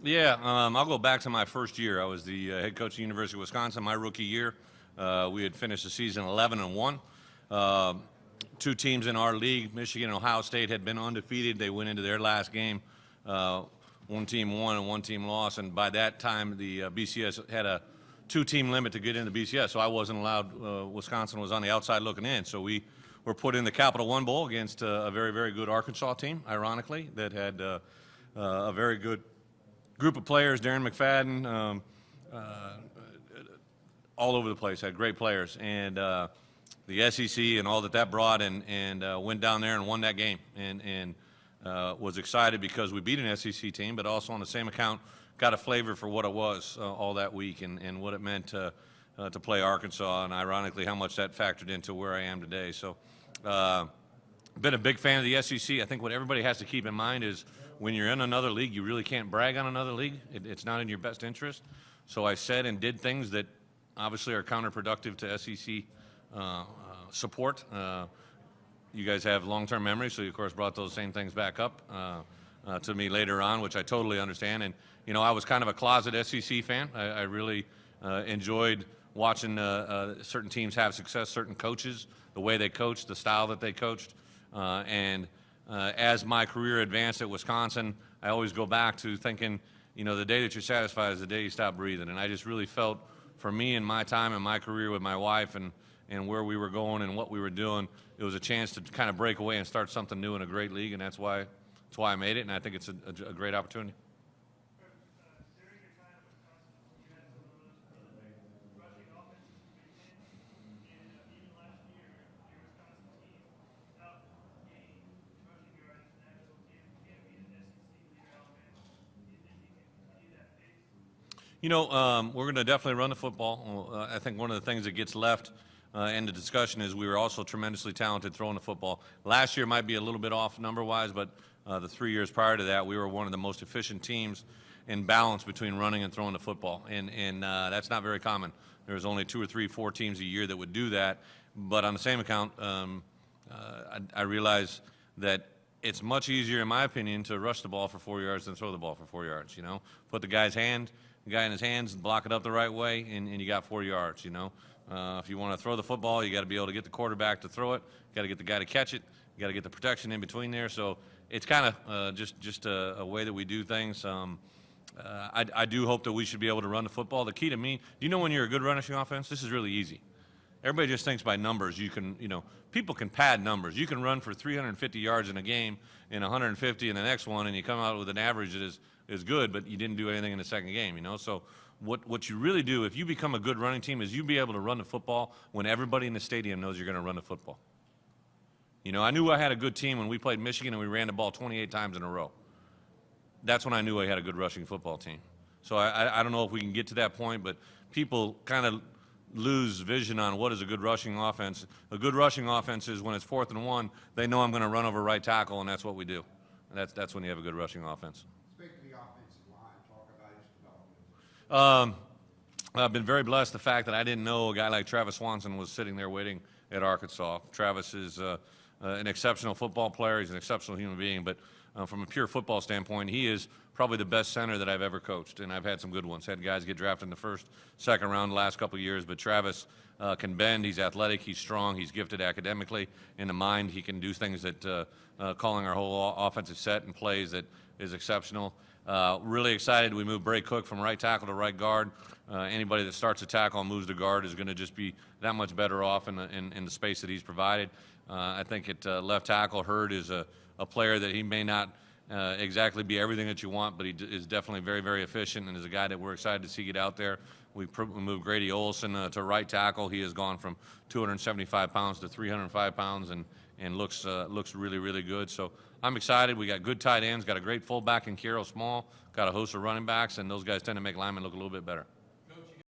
Yeah, I'll go back to my first year. I was the head coach of the University of Wisconsin. My rookie year, we had finished the season 11-1. Two teams in our league, Michigan and Ohio State, had been undefeated. They went into their last game. One team won and one team lost, and by that time, the BCS had a two-team limit to get into BCS, so I wasn't allowed. Wisconsin was on the outside looking in, so we were put in the Capital One Bowl against a very, very good Arkansas team, ironically, that had a very good group of players. Darren McFadden, all over the place, had great players, and the SEC and all that brought, and went down there and won that game, and was excited because we beat an SEC team, but also on the same account got a flavor for what it was all that week and what it meant to play Arkansas, and ironically how much that factored into where I am today. So been a big fan of the SEC. I think what everybody has to keep in mind is when you're in another league, you really can't brag on another league. It's not in your best interest. So I said and did things that obviously are counterproductive to SEC support. You guys have long-term memory, so you, of course, brought those same things back up to me later on, which I totally understand. And, you know, I was kind of a closet SEC fan. I really enjoyed watching certain teams have success, certain coaches, the way they coached, the style that they coached. As my career advanced at Wisconsin, I always go back to thinking, you know, the day that you're satisfied is the day you stop breathing. And I just really felt, for me in my time and my career with my wife and where we were going and what we were doing, it was a chance to kind of break away and start something new in a great league, and that's why I made it, and I think it's a great opportunity. You know, we're going to definitely run the football. I think one of the things that gets left in the discussion is we were also tremendously talented throwing the football. Last year might be a little bit off number-wise, but the 3 years prior to that, we were one of the most efficient teams in balance between running and throwing the football, and that's not very common. There's only 2 or 3, 4 teams a year that would do that, but on the same account, I realize that it's much easier, in my opinion, to rush the ball for 4 yards than throw the ball for 4 yards, you know? Put the guy in his hands and block it up the right way, and you got 4 yards, you know? If you want to throw the football, you got to be able to get the quarterback to throw it. You got to get the guy to catch it. You got to get the protection in between there. So it's kind of just a way that we do things. I do hope that we should be able to run the football. The key to me, you know, when you're a good rushing offense, this is really easy. Everybody just thinks by numbers. You can, you know, people can pad numbers. You can run for 350 yards in a game and 150 in the next one, and you come out with an average that is good, but you didn't do anything in the second game, you know? So what you really do, if you become a good running team, is you be able to run the football when everybody in the stadium knows you're going to run the football. You know, I knew I had a good team when we played Michigan and we ran the ball 28 times in a row. That's when I knew I had a good rushing football team. So I don't know if we can get to that point, but people kind of lose vision on what is a good rushing offense. A good rushing offense is when it's 4th and 1, they know I'm going to run over right tackle, and that's what we do. And that's when you have a good rushing offense. Speak to the offensive line. Talk about its development. I've been very blessed the fact that I didn't know a guy like Travis Swanson was sitting there waiting at Arkansas. Travis is an exceptional football player. He's an exceptional human being, but from a pure football standpoint, he is probably the best center that I've ever coached, and I've had some good ones. Had guys get drafted in the first, second round the last couple of years, but Travis can bend. He's athletic. He's strong. He's gifted academically. In the mind, he can do things that calling our whole offensive set and plays that is exceptional. Really excited. We moved Bray Cook from right tackle to right guard. Anybody that starts a tackle and moves to guard is going to just be that much better off in the space that he's provided. I think at left tackle, Hurd is a player that he may not exactly be everything that you want, but he is definitely very, very efficient and is a guy that we're excited to see get out there. We moved Grady Olson to right tackle. He has gone from 275 pounds to 305 pounds and looks really, really good. So I'm excited. We got good tight ends, got a great fullback in Carroll Small, got a host of running backs, and those guys tend to make linemen look a little bit better.